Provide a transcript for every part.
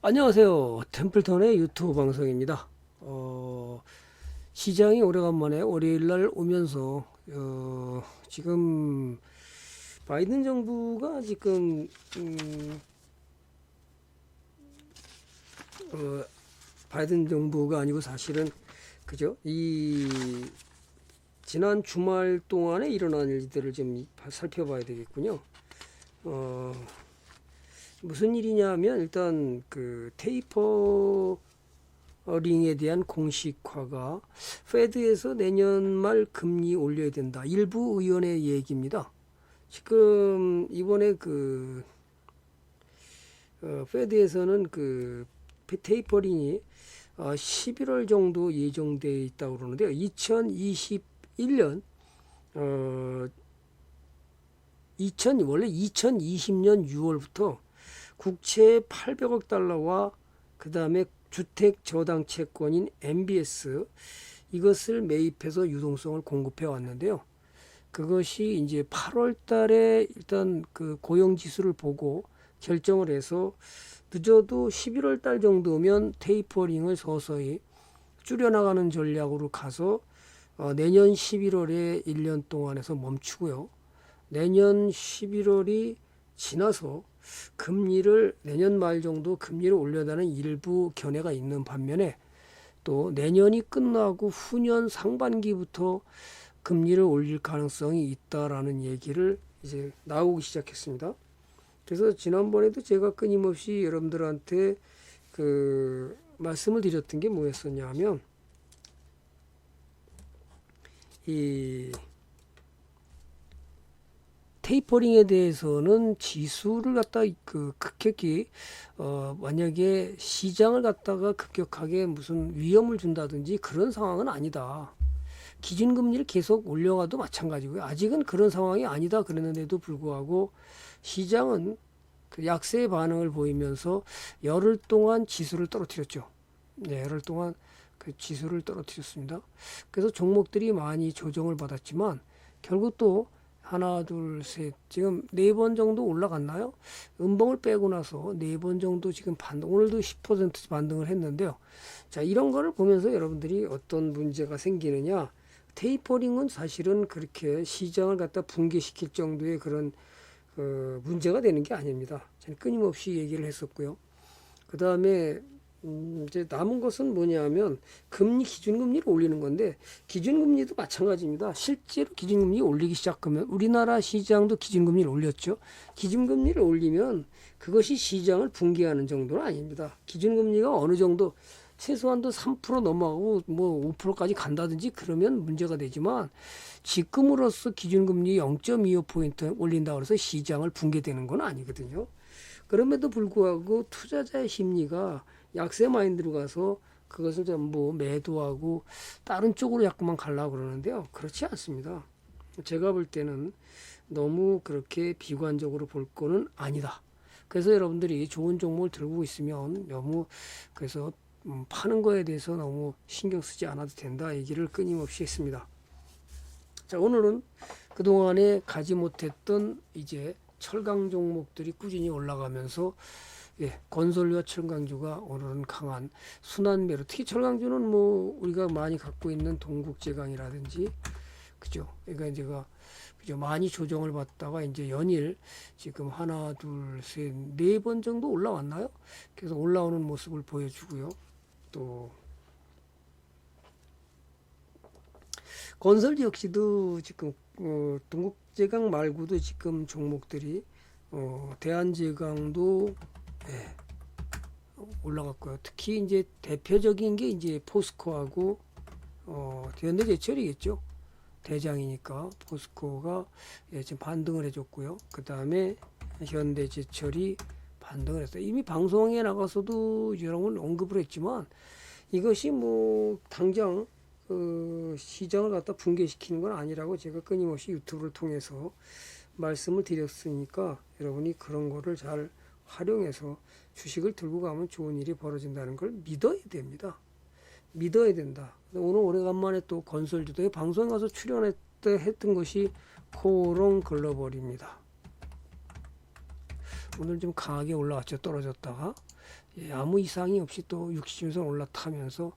안녕하세요. 템플턴의 유튜브 방송입니다. 시장이 오래간만에 월요일날 오면서 지금 바이든 정부가 지금 어, 바이든 정부가 아니고 사실은 그죠? 이 지난 주말 동안에 일어난 일들을 좀 살펴봐야 되겠군요. 어, 무슨 일이냐면 일단 그 테이퍼 링에 대한 공식화가 페드에서 내년 말 금리 올려야 된다. 일부 의원의 얘기입니다. 지금 이번에 그 페드에서는 그 테이퍼링이 11월 정도 예정되어 있다고 그러는데요. 2021년 어, 원래 2020년 6월부터 국채 800억 달러와 그 다음에 주택 저당 채권인 MBS 이것을 매입해서 유동성을 공급해 왔는데요. 그것이 이제 8월 달에 일단 그 고용 지수를 보고 결정을 해서 늦어도 11월 달 정도면 테이퍼링을 서서히 줄여나가는 전략으로 가서 내년 11월에 1년 동안에서 멈추고요. 내년 11월이 지나서 금리를 내년 말 정도 금리를 올려다는 일부 견해가 있는 반면에 또 내년이 끝나고 후년 상반기부터 금리를 올릴 가능성이 있다라는 얘기를 이제 나오기 시작했습니다. 그래서 지난번에도 제가 끊임없이 여러분들한테 그 말씀을 드렸던 게 뭐였었냐면 이 테이퍼링에 대해서는 지수를 갖다 그 급격히 만약에 시장을 갖다가 급격하게 무슨 위험을 준다든지 그런 상황은 아니다. 기준금리를 계속 올려가도 마찬가지고요. 아직은 그런 상황이 아니다 그랬는데도 불구하고 시장은 그 약세의 반응을 보이면서 열흘 동안 지수를 떨어뜨렸죠. 네, 열흘 동안 그 지수를 떨어뜨렸습니다. 그래서 종목들이 많이 조정을 받았지만 결국 또 하나, 둘, 셋. 지금 4번 정도 올라갔나요? 음봉을 빼고 나서 4번 정도 지금 반등, 오늘도 10% 반등을 했는데요. 자, 이런 거를 보면서 여러분들이 어떤 문제가 생기느냐. 테이퍼링은 사실은 그렇게 시장을 갖다 붕괴시킬 정도의 그런 문제가 되는 게 아닙니다. 저는 끊임없이 얘기를 했었고요. 그 다음에 이제 남은 것은 뭐냐면 금리 기준금리를 올리는 건데 기준금리도 마찬가지입니다. 실제로 기준금리 올리기 시작하면 우리나라 시장도 기준금리를 올렸죠. 기준금리를 올리면 그것이 시장을 붕괴하는 정도는 아닙니다. 기준금리가 어느 정도 최소한도 3% 넘어가고 뭐 5%까지 간다든지 그러면 문제가 되지만 지금으로서 기준금리 0.25포인트 올린다고 해서 시장을 붕괴되는 건 아니거든요. 그럼에도 불구하고 투자자의 심리가 약세 마인드로 가서 그것을 전부 매도하고 다른 쪽으로 자꾸만 가려고 그러는데요. 그렇지 않습니다. 제가 볼 때는 너무 그렇게 비관적으로 볼 거는 아니다. 그래서 여러분들이 좋은 종목을 들고 있으면 너무 그래서 파는 거에 대해서 너무 신경 쓰지 않아도 된다 얘기를 끊임없이 했습니다. 자, 오늘은 그동안에 가지 못했던 이제 철강 종목들이 꾸준히 올라가면서 건설과 철강주가 오늘은 강한 순환매로 특히 철강주는 뭐 우리가 많이 갖고 있는 동국제강이라든지 그죠? 그러니까 제가 그죠? 많이 조정을 받다가 이제 연일 지금 하나, 둘, 셋, 4번 정도 올라왔나요? 그래서 올라오는 모습을 보여주고요. 또 건설 역시도 지금 동국제강 말고도 지금 종목들이 대한제강도 예, 올라갔고요. 특히 이제 대표적인 게 이제 포스코하고 현대제철이겠죠. 대장이니까 포스코가 지금 반등을 해줬고요. 그 다음에 현대제철이 반등을 했어요. 이미 방송에 나가서도 여러 번 언급을 했지만 이것이 뭐 당장 시장을 갖다 붕괴시키는 건 아니라고 제가 끊임없이 유튜브를 통해서 말씀을 드렸으니까 여러분이 그런 거를 잘 활용해서 주식을 들고 가면 좋은 일이 벌어진다는 걸 믿어야 됩니다. 믿어야 된다. 오늘 오래간만에 또 건설주도 방송에 가서 출연했던 것이 코롱 글로벌입니다. 오늘 좀 강하게 올라왔죠. 떨어졌다가 예, 아무 이상이 없이 또 60선 올라타면서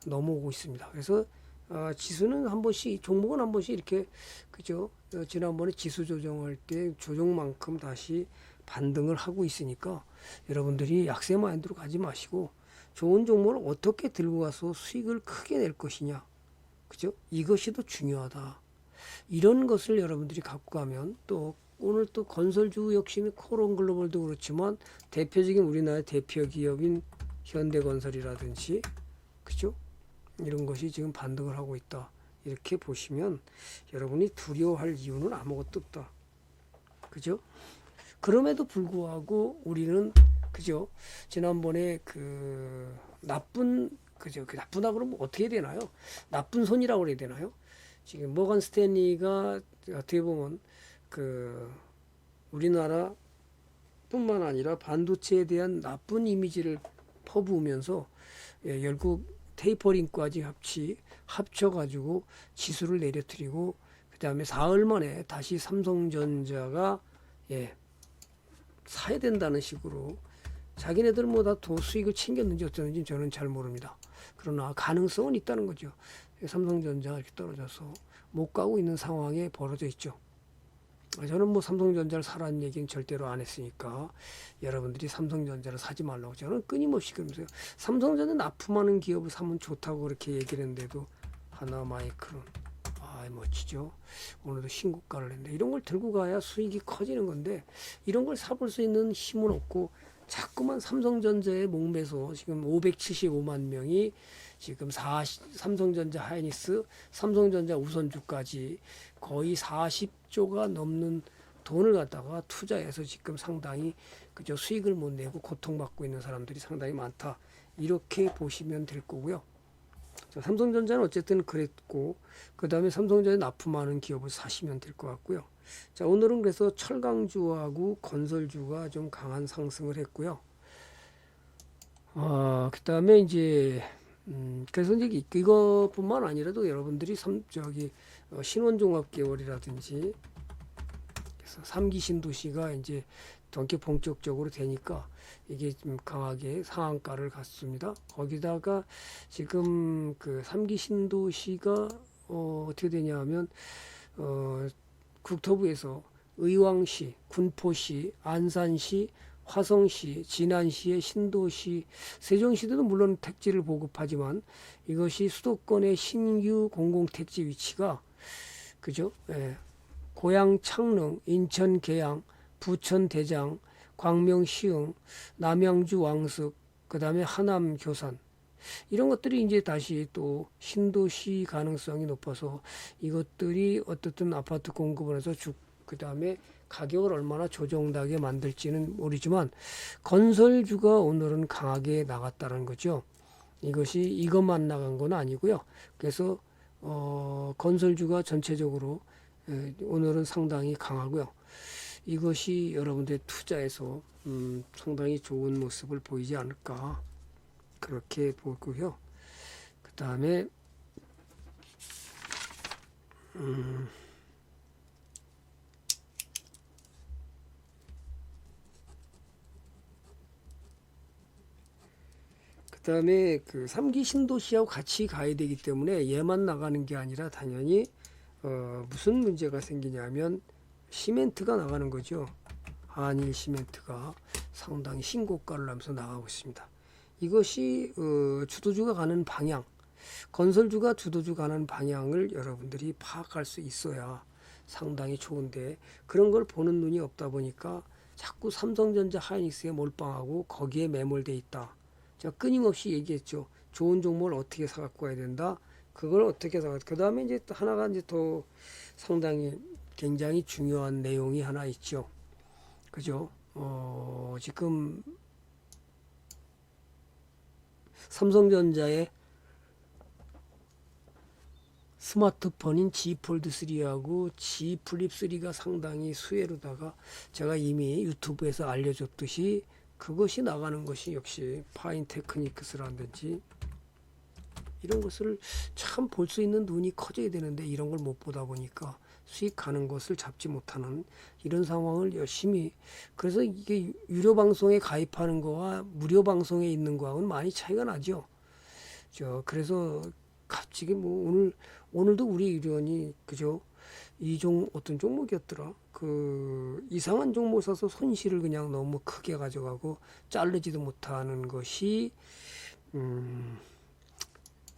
넘어오고 있습니다. 그래서 지수는 한 번씩, 종목은 한 번씩 이렇게, 그죠? 지난번에 지수 조정할 때 조정만큼 다시 반등을 하고 있으니까 여러분들이 약세 마인드로 가지 마시고 좋은 종목을 어떻게 들고 가서 수익을 크게 낼 것이냐, 그죠? 이것이 더 중요하다. 이런 것을 여러분들이 갖고 가면 또 오늘 또 건설주 역시 코론글로벌도 그렇지만 대표적인 우리나라의 대표 기업인 현대건설이라든지, 그죠? 이런 것이 지금 반등을 하고 있다. 이렇게 보시면 여러분이 두려워할 이유는 아무것도 없다. 그죠? 그럼에도 불구하고 우리는, 그죠? 지난번에 그 나쁜, 그죠? 그 나쁘다 그러면 어떻게 해야 되나요? 나쁜 손이라고 해야 되나요? 지금 모건 스탠리가 어떻게 보면 그 우리나라 뿐만 아니라 반도체에 대한 나쁜 이미지를 퍼부으면서 예, 결국 테이퍼링까지 합쳐가지고 지수를 내려뜨리고 그 다음에 사흘 만에 다시 삼성전자가 예, 사야 된다는 식으로 자기네들 뭐 다 더 수익을 챙겼는지 어쩌는지 저는 잘 모릅니다. 그러나 가능성은 있다는 거죠. 삼성전자가 이렇게 떨어져서 못 가고 있는 상황에 벌어져 있죠. 저는 뭐 삼성전자를 사라는 얘기는 절대로 안 했으니까 여러분들이 삼성전자를 사지 말라고 저는 끊임없이 그러면서요. 삼성전자 납품하는 기업을 사면 좋다고 그렇게 얘기를 했는데도 하나마이크론, 아 멋지죠. 오늘도 신고가를 했는데 이런 걸 들고 가야 수익이 커지는 건데 이런 걸 사볼 수 있는 힘은 없고 자꾸만 삼성전자에 목매서 지금 575만 명이 지금 삼성전자 하이닉스, 삼성전자 우선주까지 거의 40조가 넘는 돈을 갖다가 투자해서 지금 상당히 그저 수익을 못 내고 고통받고 있는 사람들이 상당히 많다. 이렇게 보시면 될 거고요. 자, 삼성전자는 어쨌든 그랬고 그 다음에 삼성전자에 납품하는 기업을 사시면 될 것 같고요. 자, 오늘은 그래서 철강주하고 건설주가 좀 강한 상승을 했고요. 그 다음에 이제 그래서 이제 이것뿐만 아니라도 여러분들이 신원종합계열이라든지 그래서 3기 신도시가 이제 동계 본격적으로 되니까 이게 좀 강하게 상한가를 갔습니다. 거기다가 지금 그 3기 신도시가 어떻게 되냐면 국토부에서 의왕시, 군포시, 안산시, 화성시, 진안시의 신도시, 세종시대도 물론 택지를 보급하지만 이것이 수도권의 신규 공공택지 위치가 그죠? 예. 고양 창릉, 인천 계양, 부천 대장, 광명 시흥, 남양주 왕숙, 그 다음에 하남 교산 이런 것들이 이제 다시 또 신도시 가능성이 높아서 이것들이 어떻든 아파트 공급을 해서 그 다음에 가격을 얼마나 조정나게 만들지는 모르지만 건설주가 오늘은 강하게 나갔다는 거죠. 이것이 이것만 나간 건 아니고요. 그래서 건설주가 전체적으로 오늘은 상당히 강하고요. 이것이 여러분들 투자에서 상당히 좋은 모습을 보이지 않을까 그렇게 보고요. 그 다음에 그다음에 그 3기 신도시하고 같이 가야 되기 때문에 얘만 나가는 게 아니라 당연히 무슨 문제가 생기냐면 시멘트가 나가는 거죠. 한일 시멘트가 상당히 신고가를 하면서 나가고 있습니다. 이것이 주도주가 가는 방향, 건설주가 주도주 가는 방향을 여러분들이 파악할 수 있어야 상당히 좋은데 그런 걸 보는 눈이 없다 보니까 자꾸 삼성전자 하이닉스에 몰빵하고 거기에 매몰돼 있다. 제가 끊임없이 얘기했죠. 좋은 종목을 어떻게 사갖고 와야 된다. 그걸 어떻게 사갖고 그 다음에 이제 또 하나가 이제 더 상당히 굉장히 중요한 내용이 하나 있죠. 그죠? 지금 삼성전자의 스마트폰인 Z 폴드 3하고 Z 플립 3가 상당히 수혜로다가 제가 이미 유튜브에서 알려줬듯이 그것이 나가는 것이 역시 파인 테크니크스라든지 이런 것을 참 볼 수 있는 눈이 커져야 되는데 이런 걸 못 보다 보니까 수익 가는 것을 잡지 못하는 이런 상황을 열심히, 그래서 이게 유료 방송에 가입하는 거와 무료 방송에 있는 거하고는 많이 차이가 나죠. 그래서 갑자기 뭐 오늘도 우리 유료원이 그죠? 어떤 종목이었더라. 그 이상한 종목 사서 손실을 그냥 너무 크게 가져가고 자르지도 못하는 것이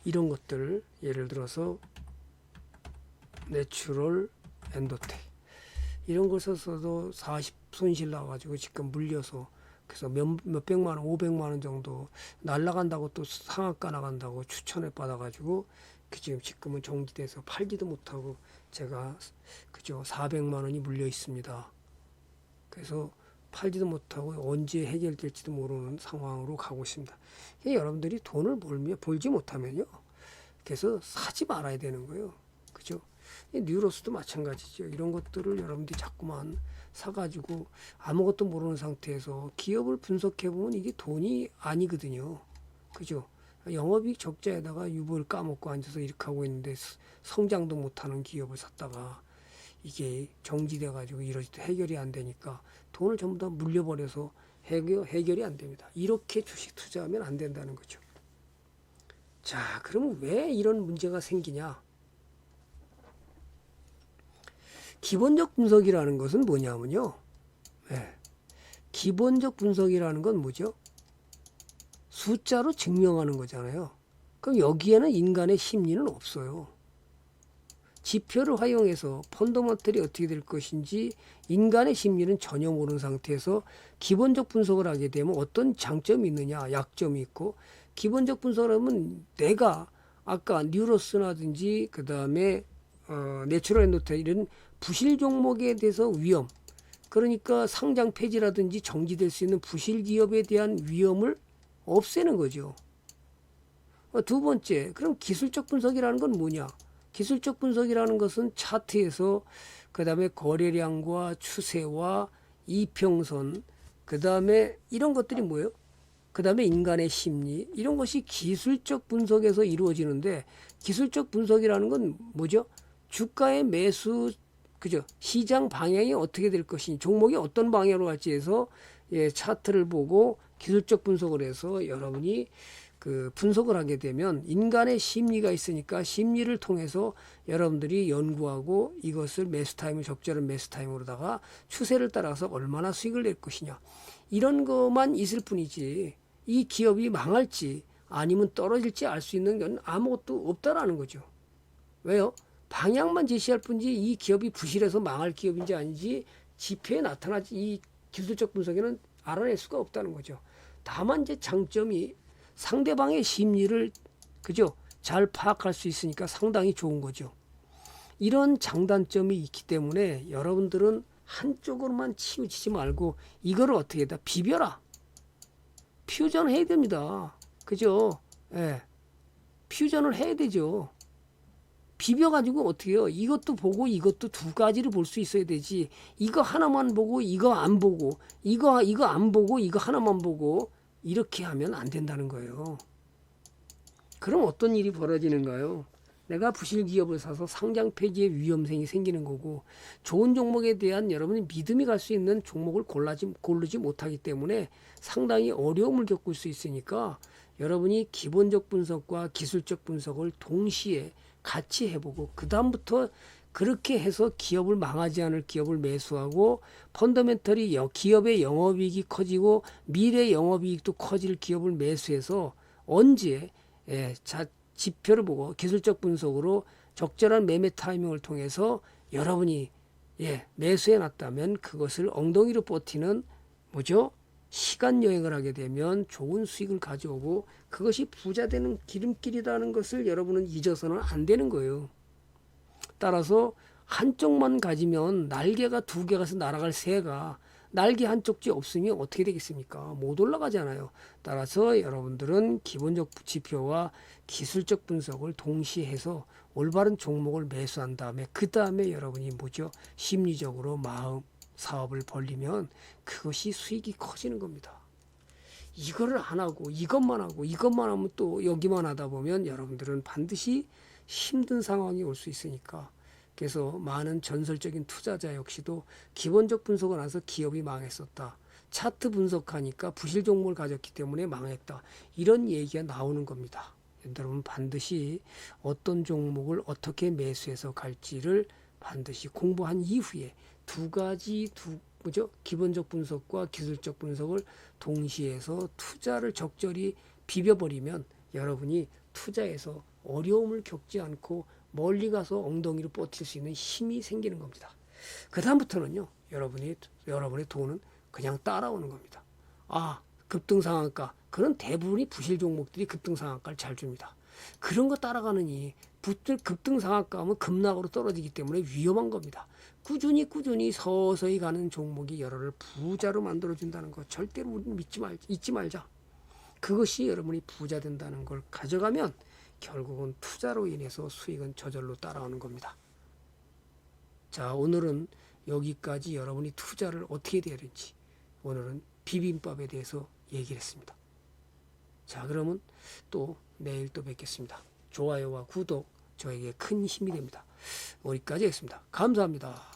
이런 것들, 예를 들어서 내추럴 엔도텍 이런 걸 써서도 40 손실 나가지고 지금 물려서, 그래서 몇백만 원, 500만 원 정도 날라간다고, 또 상한가 나간다고 추천을 받아가지고 지금은 정지돼서 팔지도 못하고 제가 그죠 400만 원이 물려 있습니다. 그래서 팔지도 못하고 언제 해결될지도 모르는 상황으로 가고 있습니다. 여러분들이 돈을 벌지 못하면요, 그래서 사지 말아야 되는 거예요. 그죠? 뉴로스도 마찬가지죠. 이런 것들을 여러분들이 자꾸만 사가지고 아무것도 모르는 상태에서 기업을 분석해 보면 이게 돈이 아니거든요. 그죠? 영업이익 적자에다가 유보를 까먹고 앉아서 이렇게 하고 있는데 성장도 못하는 기업을 샀다가 이게 정지돼 가지고 이러지도 해결이 안 되니까 돈을 전부 다 물려버려서 해결이 안 됩니다. 이렇게 주식 투자하면 안 된다는 거죠. 자, 그러면 왜 이런 문제가 생기냐? 기본적 분석이라는 것은 뭐냐면요. 기본적 분석이라는 건 뭐죠? 숫자로 증명하는 거잖아요. 그럼 여기에는 인간의 심리는 없어요. 지표를 활용해서 펀더먼털이 어떻게 될 것인지 인간의 심리는 전혀 모르는 상태에서 기본적 분석을 하게 되면 어떤 장점이 있느냐, 약점이 있고, 기본적 분석을 하면 내가 아까 뉴로스라든지 그 다음에 내추럴 엔도텍 이런 부실 종목에 대해서 위험, 그러니까 상장 폐지라든지 정지될 수 있는 부실 기업에 대한 위험을 없애는 거죠. 두 번째, 그럼 기술적 분석이라는 건 뭐냐? 기술적 분석이라는 것은 차트에서 그 다음에 거래량과 추세와 이평선, 그 다음에 이런 것들이 뭐예요? 그 다음에 인간의 심리, 이런 것이 기술적 분석에서 이루어지는데, 기술적 분석이라는 건 뭐죠? 주가의 매수, 그죠? 시장 방향이 어떻게 될 것인지, 종목이 어떤 방향으로 갈지 해서 차트를 보고 기술적 분석을 해서 여러분이 그 분석을 하게 되면 인간의 심리가 있으니까 심리를 통해서 여러분들이 연구하고 이것을 매수 타임을 적절한 매수 타임으로다가 추세를 따라서 얼마나 수익을 낼 것이냐, 이런 것만 있을 뿐이지 이 기업이 망할지 아니면 떨어질지 알 수 있는 건 아무것도 없다라는 거죠. 왜요? 방향만 제시할 뿐이지 이 기업이 부실해서 망할 기업인지 아닌지 지표에 나타나지 이 기술적 분석에는 알아낼 수가 없다는 거죠. 다만 이제 장점이 상대방의 심리를 그죠? 잘 파악할 수 있으니까 상당히 좋은 거죠. 이런 장단점이 있기 때문에 여러분들은 한쪽으로만 치우치지 말고 이거를 어떻게 해다 비벼라. 퓨전 해야 됩니다. 그죠? 예. 퓨전을 해야 되죠. 비벼가지고 어떻게 해요? 이것도 보고 이것도 두 가지를 볼 수 있어야 되지. 이거 하나만 보고 이거 안 보고 이거 안 보고 이거 하나만 보고 이렇게 하면 안 된다는 거예요. 그럼 어떤 일이 벌어지는가요? 내가 부실 기업을 사서 상장 폐지의 위험성이 생기는 거고, 좋은 종목에 대한 여러분이 믿음이 갈 수 있는 종목을 고르지 못하기 때문에 상당히 어려움을 겪을 수 있으니까 여러분이 기본적 분석과 기술적 분석을 동시에 같이 해보고 그 다음부터 그렇게 해서 기업을 망하지 않을 기업을 매수하고 펀더멘털이 기업의 영업이익이 커지고 미래 영업이익도 커질 기업을 매수해서 언제 지표를 보고 기술적 분석으로 적절한 매매 타이밍을 통해서 여러분이 매수해 놨다면 그것을 엉덩이로 버티는 뭐죠? 시간 여행을 하게 되면 좋은 수익을 가져오고 그것이 부자 되는 기름길이라는 것을 여러분은 잊어서는 안 되는 거예요. 따라서 한쪽만 가지면 날개가 두 개가서 날아갈 새가 날개 한쪽지 없으면 어떻게 되겠습니까? 못 올라가잖아요. 따라서 여러분들은 기본적 지표와 기술적 분석을 동시에 해서 올바른 종목을 매수한 다음에 그 다음에 여러분이 뭐죠? 심리적으로 사업을 벌리면 그것이 수익이 커지는 겁니다. 이거를 안 하고 이것만 하면 또 여기만 하다 보면 여러분들은 반드시 힘든 상황이 올 수 있으니까 그래서 많은 전설적인 투자자 역시도 기본적 분석을 안 해서 기업이 망했었다. 차트 분석하니까 부실 종목을 가졌기 때문에 망했다. 이런 얘기가 나오는 겁니다. 여러분 반드시 어떤 종목을 어떻게 매수해서 갈지를 반드시 공부한 이후에 두 가지 그죠? 기본적 분석과 기술적 분석을 동시에 해서 투자를 적절히 비벼버리면 여러분이 투자에서 어려움을 겪지 않고 멀리 가서 엉덩이로 버틸 수 있는 힘이 생기는 겁니다. 그 다음부터는요, 여러분의 돈은 그냥 따라오는 겁니다. 아, 급등상한가. 그런 대부분이 부실 종목들이 급등상한가를 잘 줍니다. 그런 거 따라가느니 급등상한가 하면 급락으로 떨어지기 때문에 위험한 겁니다. 꾸준히 서서히 가는 종목이 여러분을 부자로 만들어준다는 거 절대로 우리는 잊지 말자. 그것이 여러분이 부자 된다는 걸 가져가면 결국은 투자로 인해서 수익은 저절로 따라오는 겁니다. 자, 오늘은 여기까지 여러분이 투자를 어떻게 해야 되는지 오늘은 비빔밥에 대해서 얘기를 했습니다. 자, 그러면 또 내일 또 뵙겠습니다. 좋아요와 구독 저에게 큰 힘이 됩니다. 여기까지 하겠습니다. 감사합니다.